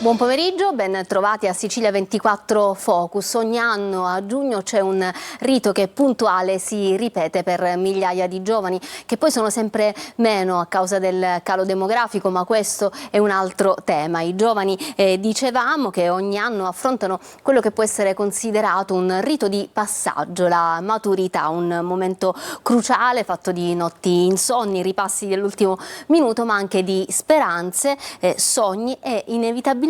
Buon pomeriggio, ben trovati a Sicilia 24 Focus. Ogni anno a giugno c'è un rito che puntuale si ripete per migliaia di giovani che poi sono sempre meno a causa del calo demografico, ma questo è un altro tema. I giovani, dicevamo, che ogni anno affrontano quello che può essere considerato un rito di passaggio, la maturità, un momento cruciale fatto di notti insonni, ripassi dell'ultimo minuto, ma anche di speranze, sogni e inevitabilmente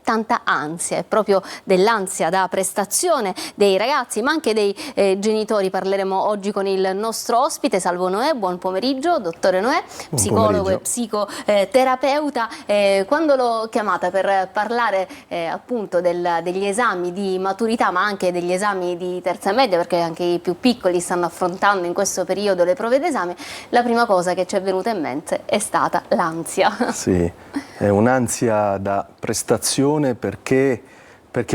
tanta ansia. È proprio dell'ansia da prestazione dei ragazzi ma anche dei genitori parleremo oggi con il nostro ospite Salvo Noè. Buon pomeriggio dottore Noè, psicologo e psicoterapeuta. Quando l'ho chiamata per parlare appunto degli esami di maturità ma anche degli esami di terza media, perché anche i più piccoli stanno affrontando in questo periodo le prove d'esame, la prima cosa che ci è venuta in mente è stata l'ansia. Sì, è un'ansia da prestazione perché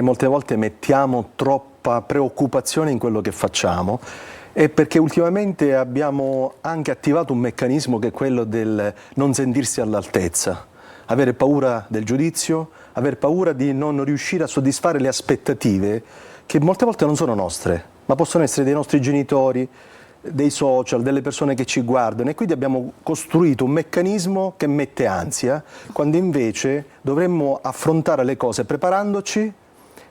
molte volte mettiamo troppa preoccupazione in quello che facciamo e perché ultimamente abbiamo anche attivato un meccanismo che è quello del non sentirsi all'altezza, avere paura del giudizio, aver paura di non riuscire a soddisfare le aspettative che molte volte non sono nostre, ma possono essere dei nostri genitori, dei social, delle persone che ci guardano, e quindi abbiamo costruito un meccanismo che mette ansia, quando invece dovremmo affrontare le cose preparandoci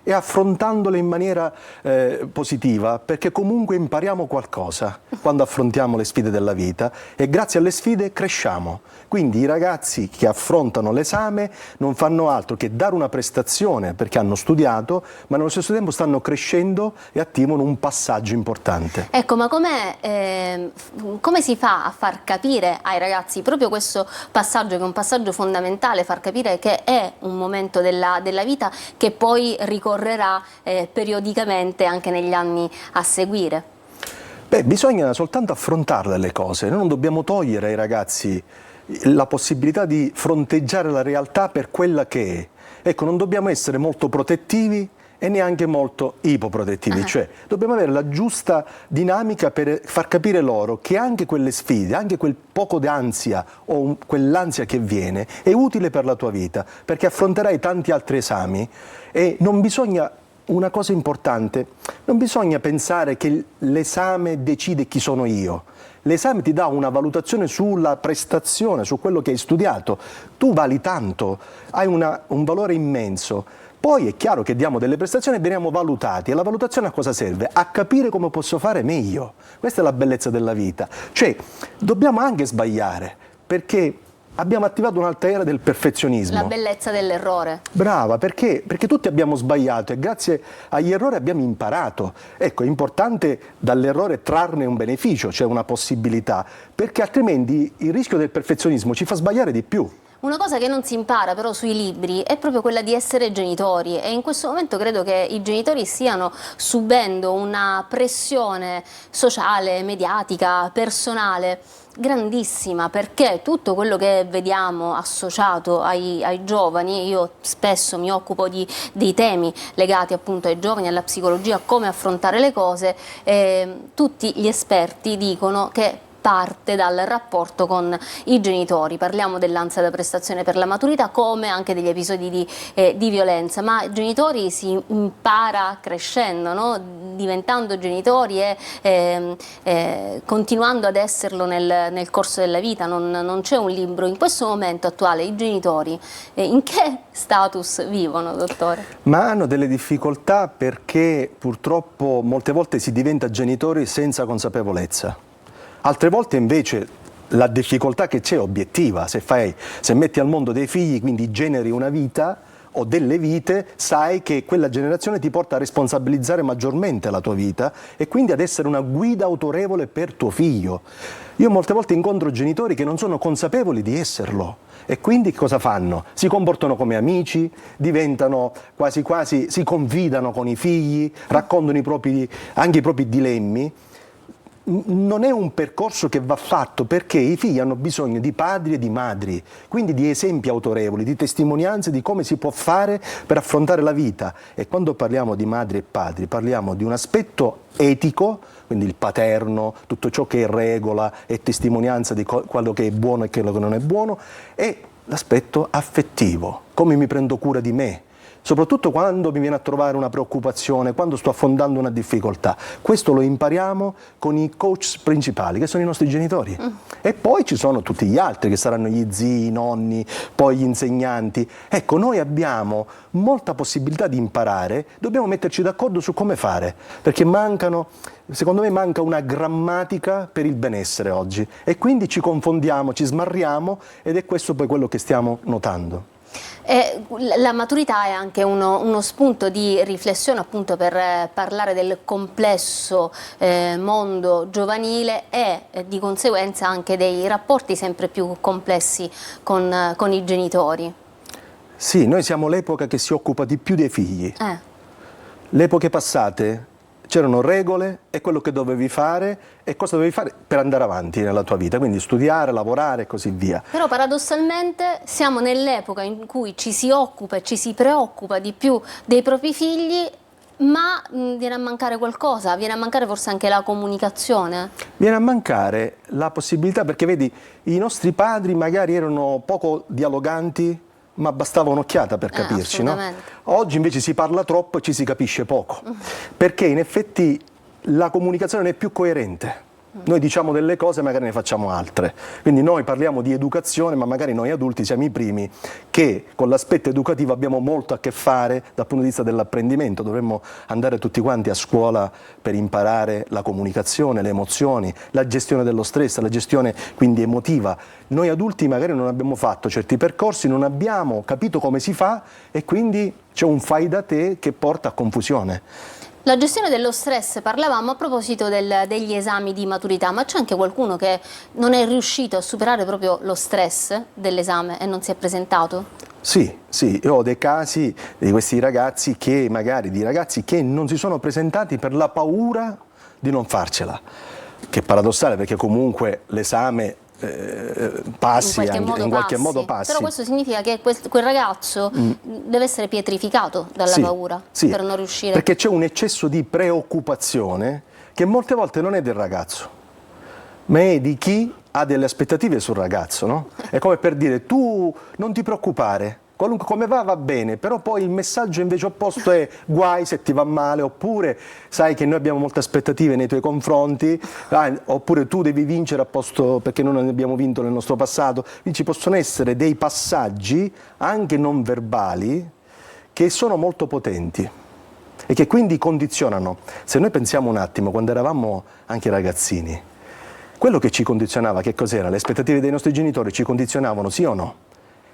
e affrontandole in maniera positiva, perché comunque impariamo qualcosa quando affrontiamo le sfide della vita e grazie alle sfide cresciamo. Quindi i ragazzi che affrontano l'esame non fanno altro che dare una prestazione perché hanno studiato, ma nello stesso tempo stanno crescendo e attivano un passaggio importante. Ecco, ma come si fa a far capire ai ragazzi proprio questo passaggio, che è un passaggio fondamentale, far capire che è un momento della vita che poi ricorrerà periodicamente anche negli anni a seguire? Beh, bisogna soltanto affrontarle le cose, noi non dobbiamo togliere ai ragazzi la possibilità di fronteggiare la realtà per quella che è. Ecco, non dobbiamo essere molto protettivi e neanche molto ipoprotettivi, cioè dobbiamo avere la giusta dinamica per far capire loro che anche quelle sfide, anche quel poco d'ansia o quell'ansia che viene è utile per la tua vita, perché affronterai tanti altri esami e non bisogna, una cosa importante, non bisogna pensare che l'esame decide chi sono io. L'esame ti dà una valutazione sulla prestazione, su quello che hai studiato. Tu vali tanto, hai un valore immenso. Poi è chiaro che diamo delle prestazioni e veniamo valutati. E la valutazione a cosa serve? A capire come posso fare meglio. Questa è la bellezza della vita. Cioè, dobbiamo anche sbagliare, perché abbiamo attivato un'altra era del perfezionismo. La bellezza dell'errore. Brava, perché tutti abbiamo sbagliato e grazie agli errori abbiamo imparato. Ecco, è importante dall'errore trarne un beneficio, cioè una possibilità, perché altrimenti il rischio del perfezionismo ci fa sbagliare di più. Una cosa che non si impara però sui libri è proprio quella di essere genitori, e in questo momento credo che i genitori stiano subendo una pressione sociale, mediatica, personale grandissima, perché tutto quello che vediamo associato ai giovani, io spesso mi occupo dei temi legati appunto ai giovani, alla psicologia, come affrontare le cose, tutti gli esperti dicono che parte dal rapporto con i genitori. Parliamo dell'ansia da prestazione per la maturità come anche degli episodi di violenza, ma i genitori si impara crescendo, no? Diventando genitori e continuando ad esserlo nel corso della vita. Non c'è un libro. In questo momento attuale i genitori in che status vivono, dottore? Ma hanno delle difficoltà perché purtroppo molte volte si diventa genitori senza consapevolezza. Altre volte invece la difficoltà che c'è è obiettiva, se metti al mondo dei figli, quindi generi una vita o delle vite, sai che quella generazione ti porta a responsabilizzare maggiormente la tua vita e quindi ad essere una guida autorevole per tuo figlio. Io molte volte incontro genitori che non sono consapevoli di esserlo e quindi cosa fanno? Si comportano come amici, diventano quasi quasi, si confidano con i figli, raccontano anche i propri dilemmi. Non è un percorso che va fatto perché i figli hanno bisogno di padri e di madri, quindi di esempi autorevoli, di testimonianze di come si può fare per affrontare la vita. E quando parliamo di madri e padri parliamo di un aspetto etico, quindi il paterno, tutto ciò che è regola e testimonianza di quello che è buono e quello che non è buono, e l'aspetto affettivo. come mi prendo cura di me, soprattutto quando mi viene a trovare una preoccupazione, quando sto affrontando una difficoltà. Questo lo impariamo con i coach principali, che sono i nostri genitori. E poi ci sono tutti gli altri, che saranno gli zii, i nonni, poi gli insegnanti. Ecco, noi abbiamo molta possibilità di imparare, dobbiamo metterci d'accordo su come fare, perché secondo me manca una grammatica per il benessere oggi, e quindi ci confondiamo, ci smarriamo, ed è questo poi quello che stiamo notando. La maturità è anche uno spunto di riflessione, appunto, per parlare del complesso mondo giovanile e di conseguenza anche dei rapporti sempre più complessi con i genitori. Sì, noi siamo l'epoca che si occupa di più dei figli. Le epoche passate c'erano regole e quello che dovevi fare e cosa dovevi fare per andare avanti nella tua vita, quindi studiare, lavorare e così via. Però paradossalmente siamo nell'epoca in cui ci si occupa e ci si preoccupa di più dei propri figli, ma viene a mancare qualcosa, viene a mancare forse anche la comunicazione. Viene a mancare la possibilità, perché vedi, i nostri padri magari erano poco dialoganti, ma bastava un'occhiata per capirci, no? Oggi invece si parla troppo e ci si capisce poco, perché in effetti la comunicazione non è più coerente. Noi diciamo delle cose e magari ne facciamo altre. Quindi noi parliamo di educazione, ma magari noi adulti siamo i primi che con l'aspetto educativo abbiamo molto a che fare dal punto di vista dell'apprendimento. Dovremmo andare tutti quanti a scuola per imparare la comunicazione, le emozioni, la gestione dello stress, la gestione quindi emotiva. Noi adulti magari non abbiamo fatto certi percorsi, non abbiamo capito come si fa, e quindi c'è un fai da te che porta a confusione. La gestione dello stress, parlavamo a proposito degli esami di maturità, ma c'è anche qualcuno che non è riuscito a superare proprio lo stress dell'esame e non si è presentato? Sì, io ho dei casi di questi ragazzi che non si sono presentati per la paura di non farcela, che è paradossale, perché comunque l'esame passi, in qualche modo passi. Però questo significa che quel ragazzo deve essere pietrificato dalla paura per non riuscire. Perché c'è un eccesso di preoccupazione che molte volte non è del ragazzo, ma è di chi ha delle aspettative sul ragazzo, no? È come per dire: tu non ti preoccupare, qualunque come va bene, però poi il messaggio invece opposto è guai se ti va male, oppure sai che noi abbiamo molte aspettative nei tuoi confronti, oppure tu devi vincere a posto perché noi non abbiamo vinto nel nostro passato. Quindi ci possono essere dei passaggi anche non verbali che sono molto potenti e che quindi condizionano. Se noi pensiamo un attimo, quando eravamo anche ragazzini, quello che ci condizionava che cos'era? Le aspettative dei nostri genitori ci condizionavano, sì o no?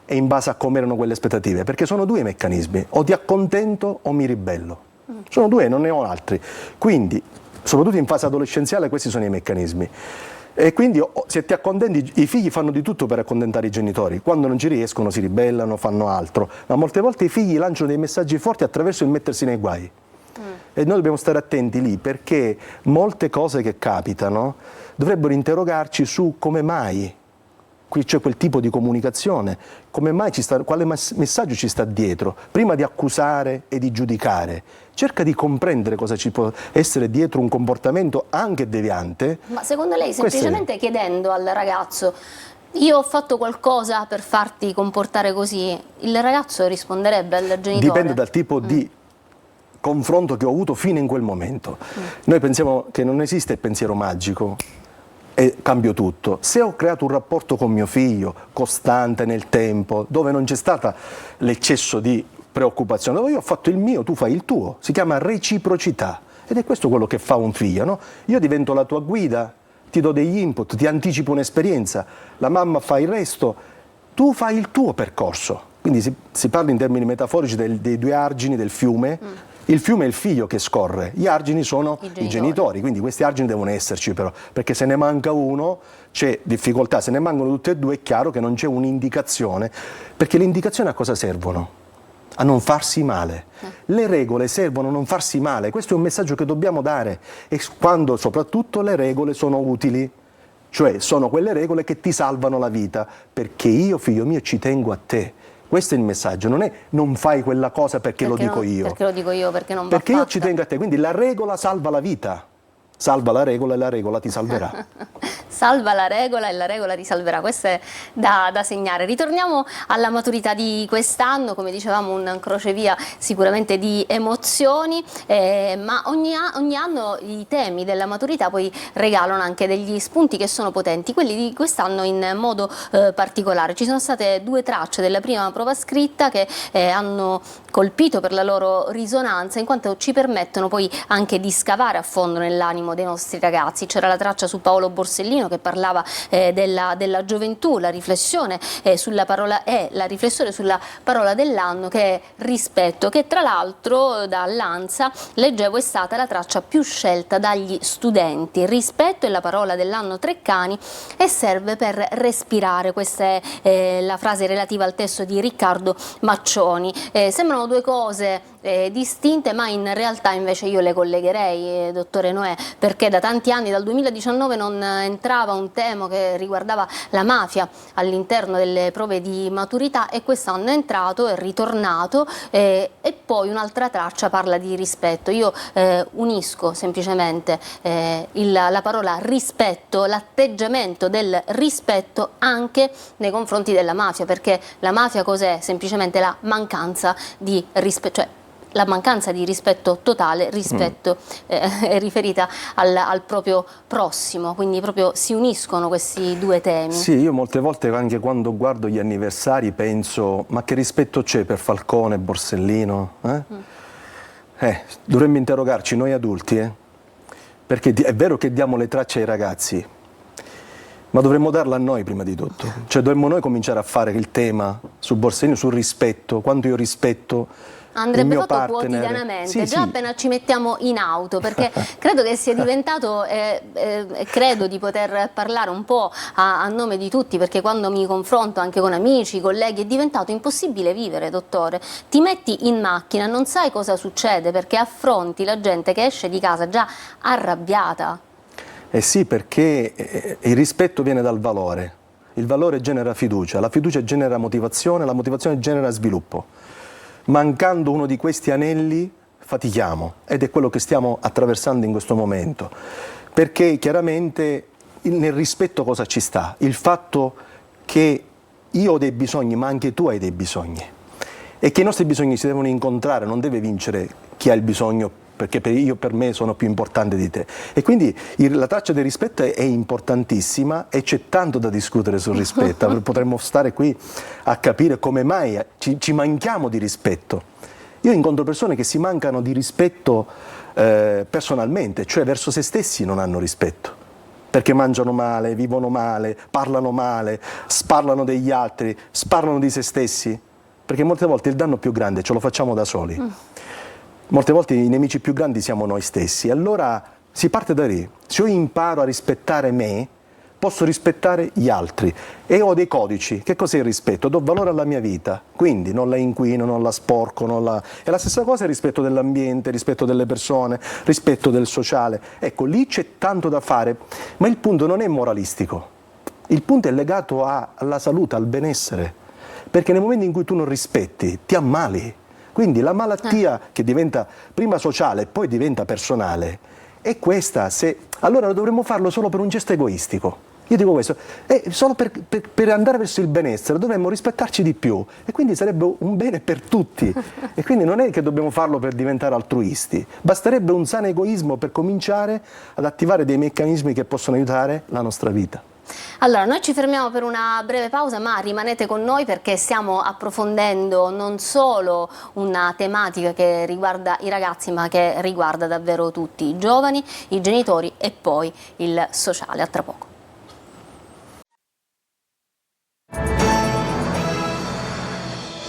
E in base a come erano quelle aspettative, perché sono due i meccanismi: o ti accontento o mi ribello. Sono due, non ne ho altri. Quindi, soprattutto in fase adolescenziale, questi sono i meccanismi. E quindi se ti accontenti, i figli fanno di tutto per accontentare i genitori. Quando non ci riescono si ribellano, fanno altro. Ma molte volte i figli lanciano dei messaggi forti attraverso il mettersi nei guai. E noi dobbiamo stare attenti lì, perché molte cose che capitano dovrebbero interrogarci su come mai qui c'è quel tipo di comunicazione, come mai quale messaggio ci sta dietro. Prima di accusare e di giudicare, cerca di comprendere cosa ci può essere dietro un comportamento anche deviante. Ma secondo lei, semplicemente chiedendo al ragazzo: io ho fatto qualcosa per farti comportare così, il ragazzo risponderebbe al genitore? Dipende dal tipo di confronto che ho avuto fino in quel momento. Noi pensiamo che non esiste il pensiero magico e cambio tutto. Se ho creato un rapporto con mio figlio costante nel tempo, dove non c'è stato l'eccesso di preoccupazione, dove io ho fatto il mio, tu fai il tuo, si chiama reciprocità, ed è questo quello che fa un figlio, no? Io divento la tua guida, ti do degli input, ti anticipo un'esperienza, la mamma fa il resto, tu fai il tuo percorso. Quindi si parla in termini metaforici dei due argini del fiume. Il fiume è il figlio che scorre, gli argini sono i genitori, quindi questi argini devono esserci però, perché se ne manca uno c'è difficoltà, se ne mancano tutti e due è chiaro che non c'è un'indicazione, perché le indicazioni a cosa servono? A non farsi male. Le regole servono a non farsi male, questo è un messaggio che dobbiamo dare, e quando soprattutto le regole sono utili, cioè sono quelle regole che ti salvano la vita, perché io, figlio mio, ci tengo a te. Questo è il messaggio, non è non fai quella cosa perché lo dico io. Perché lo dico io, perché non va Perché fatta. io ci tengo a te, quindi la regola salva la vita. Salva la regola e la regola ti salverà. salva la regola e la regola ti salverà, questo è da segnare. Ritorniamo alla maturità di quest'anno, come dicevamo un crocevia sicuramente di emozioni, ma ogni anno i temi della maturità poi regalano anche degli spunti che sono potenti, quelli di quest'anno in modo particolare. Ci sono state due tracce della prima prova scritta che hanno colpito per la loro risonanza, in quanto ci permettono poi anche di scavare a fondo nell'animo dei nostri ragazzi. C'era la traccia su Paolo Borsellino che parlava della gioventù, la riflessione sulla parola dell'anno, che è rispetto, che tra l'altro dall'ANSA leggevo è stata la traccia più scelta dagli studenti. Rispetto è la parola dell'anno Treccani e serve per respirare, questa è la frase relativa al testo di Riccardo Maccioni. Sembrano due cose distinte, ma in realtà invece io le collegherei, dottore Noè, perché da tanti anni, dal 2019, non entrava un tema che riguardava la mafia all'interno delle prove di maturità, e quest'anno è entrato, è ritornato, e poi un'altra traccia parla di rispetto. Io unisco semplicemente la parola rispetto, l'atteggiamento del rispetto anche nei confronti della mafia, perché la mafia cos'è? Semplicemente la mancanza di rispetto, cioè la mancanza di rispetto totale, rispetto è riferita al proprio prossimo, quindi proprio si uniscono questi due temi. Sì, io molte volte anche quando guardo gli anniversari penso, ma che rispetto c'è per Falcone, Borsellino? Dovremmo interrogarci noi adulti, perché è vero che diamo le tracce ai ragazzi, ma dovremmo darla a noi prima di tutto, cioè dovremmo noi cominciare a fare il tema su Borsellino, sul rispetto, quanto io rispetto andrebbe fatto partner quotidianamente, sì, già sì. Appena ci mettiamo in auto, perché credo che sia diventato, credo di poter parlare un po' a nome di tutti, perché quando mi confronto anche con amici, colleghi, è diventato impossibile vivere, dottore. Ti metti in macchina, non sai cosa succede, perché affronti la gente che esce di casa già arrabbiata. Eh sì, perché il rispetto viene dal valore, il valore genera fiducia, la fiducia genera motivazione, la motivazione genera sviluppo. Mancando uno di questi anelli fatichiamo, ed è quello che stiamo attraversando in questo momento, perché chiaramente nel rispetto cosa ci sta? Il fatto che io ho dei bisogni, ma anche tu hai dei bisogni, e che i nostri bisogni si devono incontrare, non deve vincere chi ha il bisogno perché per me sono più importante di te. E quindi la traccia del rispetto è importantissima, e c'è tanto da discutere sul rispetto. Potremmo stare qui a capire come mai ci manchiamo di rispetto. Io incontro persone che si mancano di rispetto personalmente, cioè verso se stessi non hanno rispetto, perché mangiano male, vivono male, parlano sparlano degli altri, sparlano di se stessi, perché molte volte il danno più grande ce lo facciamo da soli. Molte volte i nemici più grandi siamo noi stessi. Allora si parte da lì. Se io imparo a rispettare me, posso rispettare gli altri, e ho dei codici. Che cos'è il rispetto? Do valore alla mia vita, quindi non la inquino, non la sporco, E la stessa cosa è il rispetto dell'ambiente, rispetto delle persone, rispetto del sociale. Ecco, lì c'è tanto da fare, ma il punto non è moralistico. Il punto è legato alla salute, al benessere, perché nel momento in cui tu non rispetti, ti ammali. Quindi la malattia che diventa prima sociale e poi diventa personale è questa. Allora dovremmo farlo solo per un gesto egoistico. Io dico questo, solo per andare verso il benessere dovremmo rispettarci di più, e quindi sarebbe un bene per tutti. E quindi non è che dobbiamo farlo per diventare altruisti, basterebbe un sano egoismo per cominciare ad attivare dei meccanismi che possono aiutare la nostra vita. Allora, noi ci fermiamo per una breve pausa, ma rimanete con noi perché stiamo approfondendo non solo una tematica che riguarda i ragazzi, ma che riguarda davvero tutti, i giovani, i genitori e poi il sociale. A tra poco.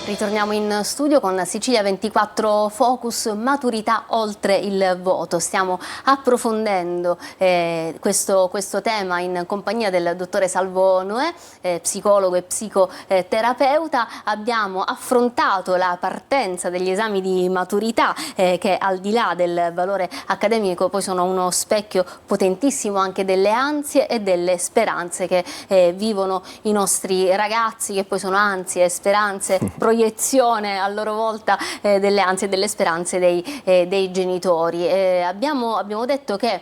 Ritorniamo in studio con Sicilia 24 Focus, maturità oltre il voto. Stiamo approfondendo questo tema in compagnia del dottore Salvo Noè, psicologo e psicoterapeuta. Abbiamo affrontato la partenza degli esami di maturità che al di là del valore accademico poi sono uno specchio potentissimo anche delle ansie e delle speranze che vivono i nostri ragazzi, che poi sono ansie e speranze proiettate proiezione a loro volta delle ansie e delle speranze dei genitori. Abbiamo detto che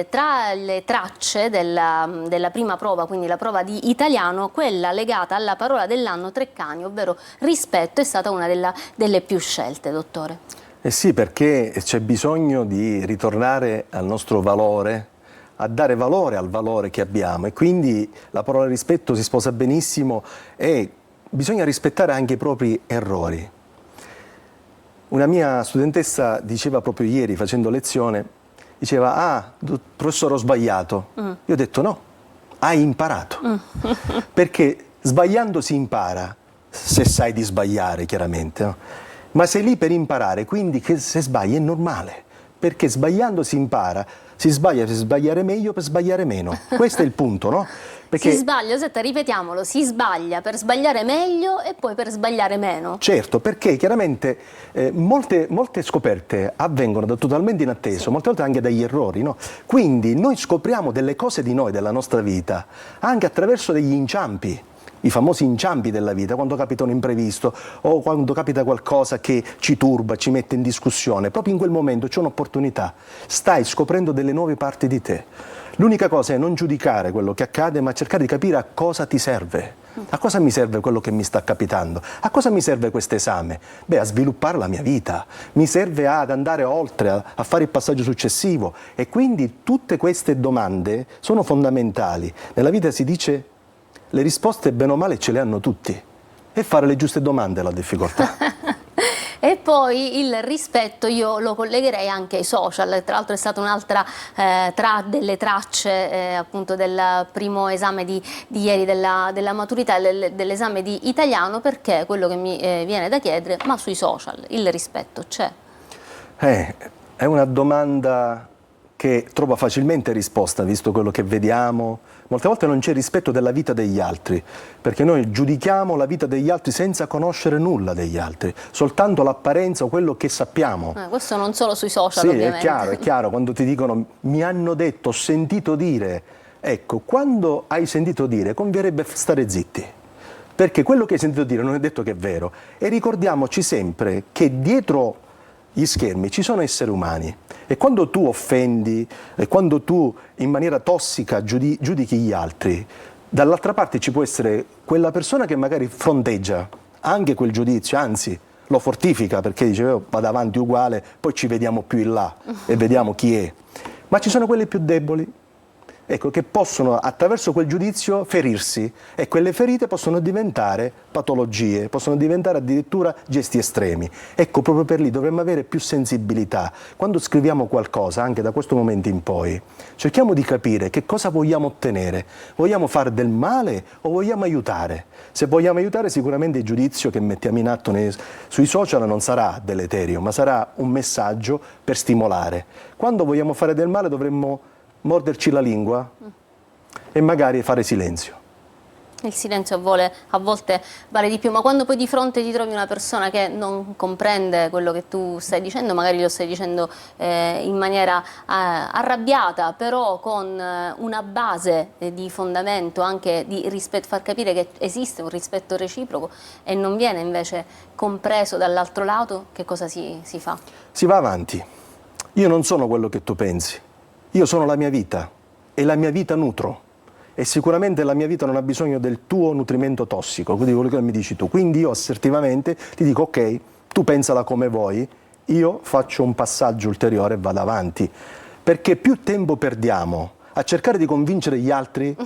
tra le tracce della prima prova, quindi la prova di italiano, quella legata alla parola dell'anno Treccani, ovvero rispetto, è stata una delle più scelte, dottore. Eh sì, perché c'è bisogno di ritornare al nostro valore, a dare valore al valore che abbiamo, e quindi la parola rispetto si sposa benissimo e bisogna rispettare anche i propri errori. Una mia studentessa diceva proprio ieri facendo lezione, diceva: ah, professore, ho sbagliato. Io ho detto no, hai imparato, perché sbagliando si impara, se sai di sbagliare chiaramente, no? Ma sei lì per imparare, quindi che se sbagli è normale, perché sbagliando si impara. Si sbaglia per sbagliare meglio, per sbagliare meno. Questo è il punto, no? Perché, si sbaglia, Osetta, ripetiamolo, si sbaglia per sbagliare meglio e poi per sbagliare meno. certo, perché chiaramente molte scoperte avvengono da totalmente inatteso, molte volte anche dagli errori, no? Quindi noi scopriamo delle cose di noi, della nostra vita, anche attraverso degli inciampi. I famosi inciampi della vita, quando capita un imprevisto o quando capita qualcosa che ci turba, ci mette in discussione, proprio in quel momento c'è un'opportunità, stai scoprendo delle nuove parti di te. L'unica cosa è non giudicare quello che accade, ma cercare di capire a cosa ti serve. A cosa mi serve quello che mi sta capitando? A cosa mi serve questo esame? Beh, a sviluppare la mia vita, mi serve ad andare oltre, a fare il passaggio successivo, e quindi tutte queste domande sono fondamentali. Nella vita si dice: le risposte bene o male ce le hanno tutti, e fare le giuste domande è la difficoltà. E poi il rispetto io lo collegherei anche ai social, tra l'altro è stata un'altra tra delle tracce appunto del primo esame di ieri della maturità, dell'esame di italiano, perché quello che mi viene da chiedere: ma sui social il rispetto c'è? È una domanda che trova facilmente risposta, visto quello che vediamo. Molte volte non c'è rispetto della vita degli altri, perché noi giudichiamo la vita degli altri senza conoscere nulla degli altri, soltanto l'apparenza o quello che sappiamo. Questo non solo sui social, sì, ovviamente. È chiaro, quando ti dicono mi hanno detto, ho sentito dire. Ecco, quando hai sentito dire converrebbe stare zitti, perché quello che hai sentito dire non è detto che è vero, e ricordiamoci sempre che dietro gli schermi ci sono esseri umani, e quando tu offendi, e quando tu in maniera tossica giudichi gli altri, dall'altra parte ci può essere quella persona che magari fronteggia anche quel giudizio, anzi lo fortifica, perché dice: oh, vado avanti uguale, poi ci vediamo più in là e vediamo chi è. Ma ci sono quelli più deboli, ecco, che possono attraverso quel giudizio ferirsi, e quelle ferite possono diventare patologie, possono diventare addirittura gesti estremi. Ecco, proprio per lì dovremmo avere più sensibilità. Quando scriviamo qualcosa, anche da questo momento in poi, cerchiamo di capire che cosa vogliamo ottenere. Vogliamo fare del male o vogliamo aiutare? Se vogliamo aiutare, sicuramente il giudizio che mettiamo in atto sui social non sarà deleterio, ma sarà un messaggio per stimolare. Quando vogliamo fare del male dovremmo morderci la lingua e magari fare silenzio. Il silenzio a volte vale di più, ma quando poi di fronte ti trovi una persona che non comprende quello che tu stai dicendo, magari lo stai dicendo in maniera arrabbiata, però con una base di fondamento anche di rispetto, far capire che esiste un rispetto reciproco, e non viene invece compreso dall'altro lato, che cosa si fa? Si va avanti. Io non sono quello che tu pensi. Io sono la mia vita, e la mia vita nutro, e sicuramente la mia vita non ha bisogno del tuo nutrimento tossico, quindi quello che mi dici tu. Quindi io assertivamente ti dico: ok, tu pensala come vuoi, io faccio un passaggio ulteriore e vado avanti, perché più tempo perdiamo a cercare di convincere gli altri,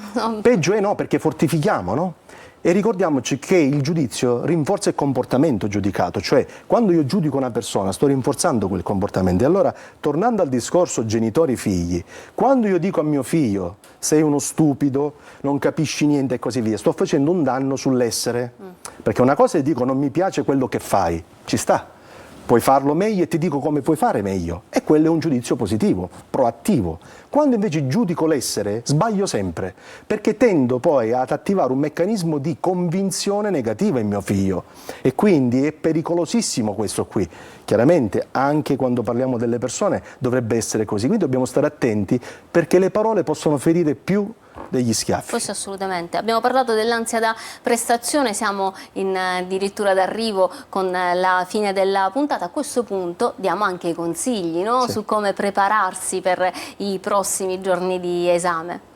peggio è, no, perché fortifichiamo, no? E ricordiamoci che il giudizio rinforza il comportamento giudicato, cioè quando io giudico una persona sto rinforzando quel comportamento. E allora, tornando al discorso genitori-figli, quando io dico a mio figlio: sei uno stupido, non capisci niente e così via, sto facendo un danno sull'essere. Perché una cosa è dico: non mi piace quello che fai, ci sta, puoi farlo meglio e ti dico come puoi fare meglio, e quello è un giudizio positivo, proattivo. Quando invece giudico l'essere, sbaglio sempre, perché tendo poi ad attivare un meccanismo di convinzione negativa in mio figlio, e quindi è pericolosissimo questo qui. Chiaramente anche quando parliamo delle persone dovrebbe essere così, quindi dobbiamo stare attenti, perché le parole possono ferire più degli schiaffi. Questo assolutamente. Abbiamo parlato dell'ansia da prestazione, siamo addirittura d'arrivo con la fine della puntata. A questo punto diamo anche i consigli, no? Sì. Su come prepararsi per i prossimi giorni di esame.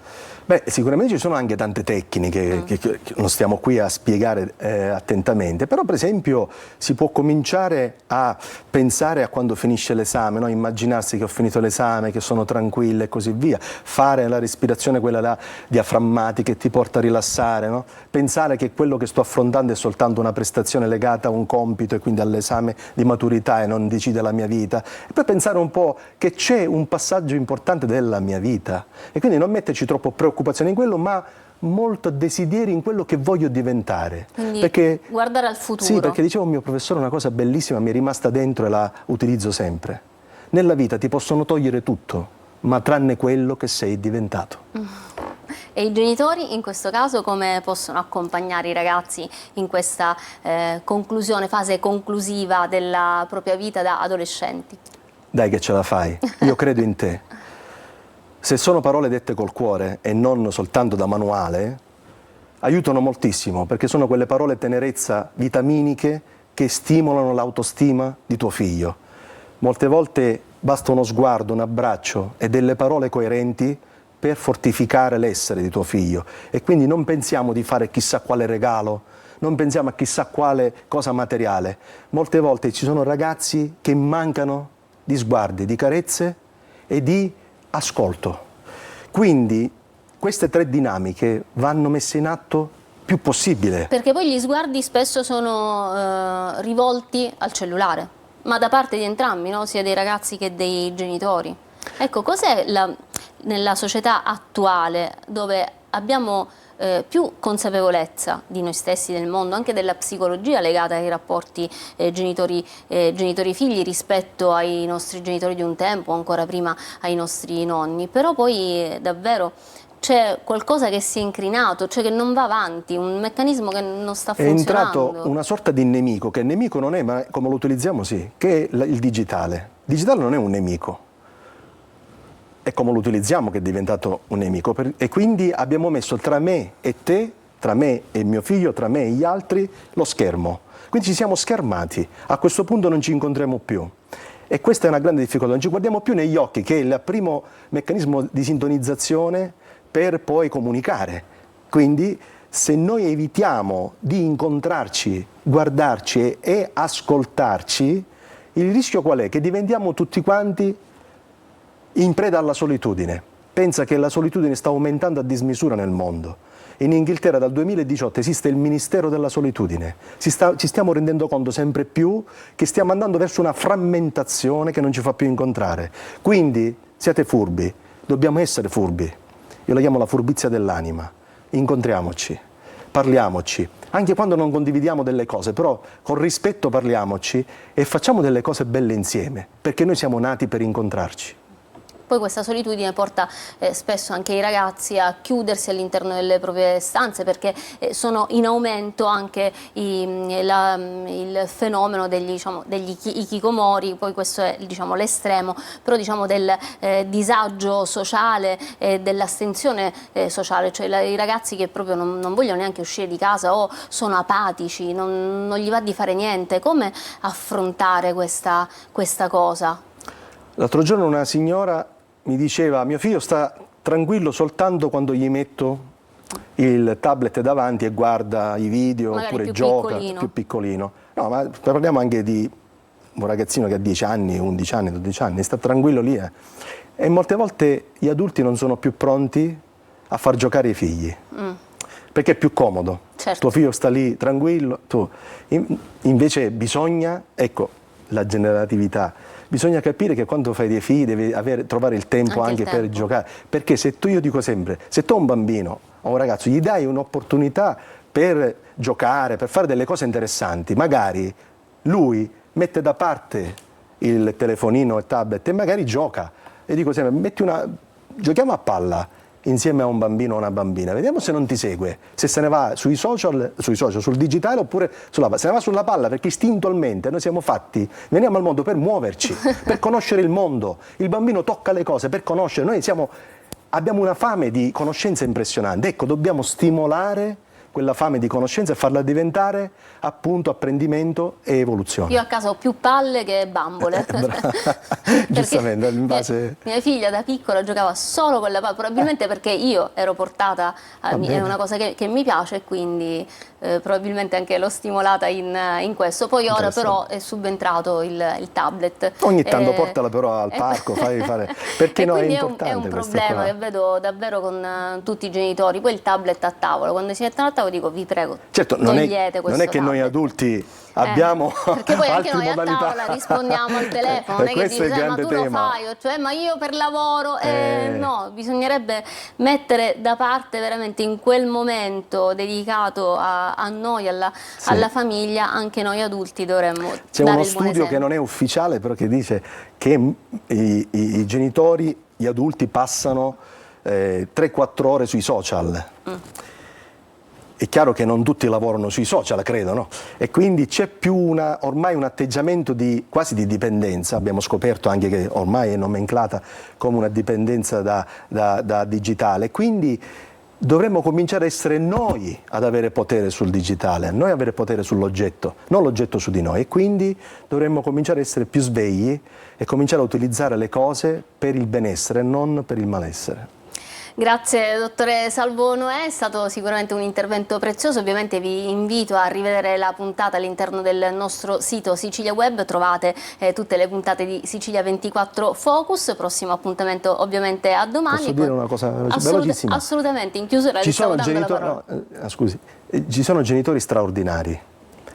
Beh, sicuramente ci sono anche tante tecniche che non stiamo qui a spiegare attentamente, però per esempio si può cominciare a pensare a quando finisce l'esame, no? Immaginarsi che ho finito l'esame, che sono tranquillo e così via, fare la respirazione quella là diaframmatica che ti porta a rilassare, no? Pensare che quello che sto affrontando è soltanto una prestazione legata a un compito e quindi all'esame di maturità e non decide la mia vita, e poi pensare un po' che c'è un passaggio importante della mia vita e quindi non metterci troppo preoccupazione in quello, ma molto desiderio in quello che voglio diventare. Quindi perché, guardare al futuro. Sì, perché diceva un mio professore una cosa bellissima, mi è rimasta dentro e la utilizzo sempre. Nella vita ti possono togliere tutto, ma tranne quello che sei diventato. E i genitori in questo caso come possono accompagnare i ragazzi in questa fase conclusiva della propria vita da adolescenti? Dai che ce la fai, io credo in te. Se sono parole dette col cuore e non soltanto da manuale, aiutano moltissimo, perché sono quelle parole tenerezza vitaminiche che stimolano l'autostima di tuo figlio. Molte volte basta uno sguardo, un abbraccio e delle parole coerenti per fortificare l'essere di tuo figlio. E quindi non pensiamo di fare chissà quale regalo, non pensiamo a chissà quale cosa materiale. Molte volte ci sono ragazzi che mancano di sguardi, di carezze e di ascolto. Quindi queste tre dinamiche vanno messe in atto più possibile. Perché poi gli sguardi spesso sono rivolti al cellulare, ma da parte di entrambi, no? Sia dei ragazzi che dei genitori. Ecco, cos'è nella società attuale dove abbiamo più consapevolezza di noi stessi, del mondo, anche della psicologia legata ai rapporti genitori-figli rispetto ai nostri genitori di un tempo, ancora prima ai nostri nonni, però poi davvero c'è qualcosa che si è incrinato, cioè che non va avanti, un meccanismo che non sta funzionando. È entrato una sorta di nemico, che nemico non è, ma come lo utilizziamo sì, che è il digitale. Il digitale non è un nemico. È come lo utilizziamo che è diventato un nemico e quindi abbiamo messo tra me e te, tra me e mio figlio, tra me e gli altri, lo schermo. Quindi ci siamo schermati, a questo punto non ci incontriamo più. E questa è una grande difficoltà, non ci guardiamo più negli occhi, che è il primo meccanismo di sintonizzazione per poi comunicare. Quindi se noi evitiamo di incontrarci, guardarci e ascoltarci, il rischio qual è? Che diventiamo tutti quanti in preda alla solitudine. Pensa che la solitudine sta aumentando a dismisura nel mondo. In Inghilterra dal 2018 esiste il Ministero della Solitudine. Ci stiamo rendendo conto sempre più che stiamo andando verso una frammentazione che non ci fa più incontrare. Quindi siate furbi, dobbiamo essere furbi. Io la chiamo la furbizia dell'anima. Incontriamoci, parliamoci, anche quando non condividiamo delle cose, però con rispetto parliamoci e facciamo delle cose belle insieme, perché noi siamo nati per incontrarci. Poi questa solitudine porta spesso anche i ragazzi a chiudersi all'interno delle proprie stanze, perché sono in aumento anche il fenomeno degli hikikomori. Poi questo è l'estremo, però del disagio sociale e dell'astensione sociale, cioè i ragazzi che proprio non vogliono neanche uscire di casa o sono apatici, non gli va di fare niente. Come affrontare questa cosa? L'altro giorno una signora mi diceva: mio figlio sta tranquillo soltanto quando gli metto il tablet davanti e guarda i video, magari oppure più gioca, piccolino. più piccolino. No, ma parliamo anche di un ragazzino che ha 10 anni, 11 anni, 12 anni, sta tranquillo lì. E molte volte gli adulti non sono più pronti a far giocare i figli, perché è più comodo. Certo. Tuo figlio sta lì tranquillo, tu. Invece bisogna, ecco, la generatività. Bisogna capire che quando fai dei figli devi trovare il tempo anche per giocare, perché io dico sempre, se tu a un bambino o un ragazzo gli dai un'opportunità per giocare, per fare delle cose interessanti, magari lui mette da parte il telefonino e il tablet e magari gioca. E dico sempre, giochiamo a palla insieme a un bambino o una bambina, vediamo se non ti segue, se se ne va sui social, sul digitale, oppure se ne va sulla palla, perché istintualmente noi siamo fatti, veniamo al mondo per muoverci, per conoscere il mondo. Il bambino tocca le cose per conoscere, noi siamo abbiamo una fame di conoscenza impressionante. Ecco, dobbiamo stimolare quella fame di conoscenza e farla diventare appunto apprendimento e evoluzione. Io a casa ho più palle che bambole. Giustamente, in base... Mia figlia da piccola giocava solo con la palla, probabilmente perché io ero portata, è una cosa che mi piace e quindi probabilmente anche l'ho stimolata in questo. Poi ora però è subentrato il tablet. Ogni tanto portala però al parco, fai fare... Perché no, è importante. È un problema che vedo davvero con tutti i genitori. Poi il tablet a tavola, quando si mettono a tavola dico vi prego, certo, non è che noi adulti abbiamo perché poi anche altre noi modalità. A tavola rispondiamo al telefono, non è che dici ma tu lo fai, cioè ma io per lavoro, no, bisognerebbe mettere da parte veramente in quel momento dedicato a noi, alla famiglia, anche noi adulti dovremmo C'è dare uno il buon studio esempio. che non è ufficiale però che dice che i genitori, gli adulti passano 3-4 ore sui social. È chiaro che non tutti lavorano sui social, credo, no? E quindi c'è più ormai un atteggiamento quasi di dipendenza. Abbiamo scoperto anche che ormai è nomenclata come una dipendenza da digitale. Quindi dovremmo cominciare a essere noi ad avere potere sul digitale, noi avere potere sull'oggetto, non l'oggetto su di noi. E quindi dovremmo cominciare a essere più svegli e cominciare a utilizzare le cose per il benessere e non per il malessere. Grazie dottore Salvo Noè, è stato sicuramente un intervento prezioso. Ovviamente vi invito a rivedere la puntata all'interno del nostro sito Sicilia Web, trovate tutte le puntate di Sicilia 24 Focus, prossimo appuntamento ovviamente a domani. Posso dire una cosa velocissima? Assolutamente, in chiusura ci sono ci sono genitori straordinari,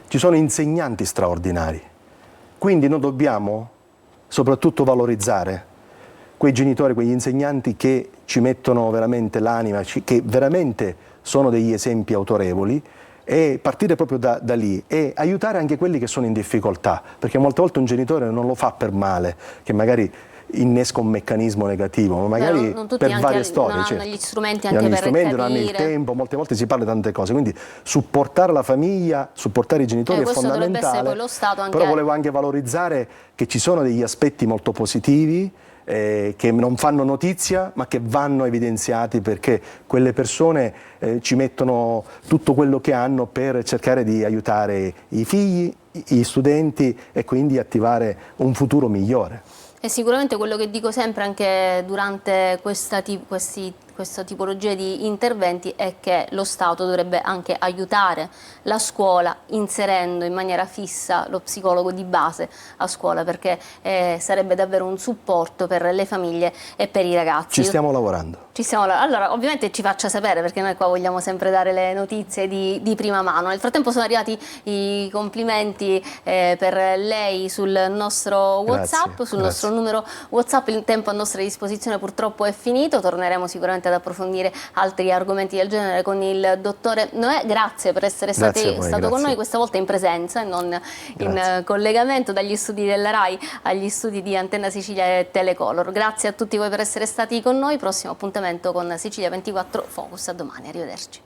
ci sono insegnanti straordinari, quindi noi dobbiamo soprattutto valorizzare quei genitori, quegli insegnanti che ci mettono veramente l'anima, che veramente sono degli esempi autorevoli, e partire proprio da lì e aiutare anche quelli che sono in difficoltà, perché molte volte un genitore non lo fa per male, che magari innesca un meccanismo negativo, ma magari non tutti per varie storie. Non hanno gli strumenti anche per non hanno il tempo, molte volte si parla di tante cose, quindi supportare la famiglia, supportare i genitori è fondamentale, poi lo Stato anche... però volevo anche valorizzare che ci sono degli aspetti molto positivi, che non fanno notizia ma che vanno evidenziati, perché quelle persone ci mettono tutto quello che hanno per cercare di aiutare i figli, gli studenti e quindi attivare un futuro migliore. E sicuramente quello che dico sempre anche durante questa tipologia di interventi è che lo Stato dovrebbe anche aiutare la scuola inserendo in maniera fissa lo psicologo di base a scuola, perché sarebbe davvero un supporto per le famiglie e per i ragazzi. Ci stiamo lavorando. Allora, ovviamente ci faccia sapere, perché noi qua vogliamo sempre dare le notizie di prima mano. Nel frattempo sono arrivati i complimenti per lei sul nostro WhatsApp, sul nostro numero WhatsApp. Il tempo a nostra disposizione purtroppo è finito, torneremo sicuramente ad approfondire altri argomenti del genere con il dottore Noè. Grazie per essere stato con noi, questa volta in presenza e non in collegamento dagli studi della RAI agli studi di Antenna Sicilia e Telecolor. Grazie a tutti voi per essere stati con noi, prossimo appuntamento con Sicilia 24 Focus, a domani, arrivederci.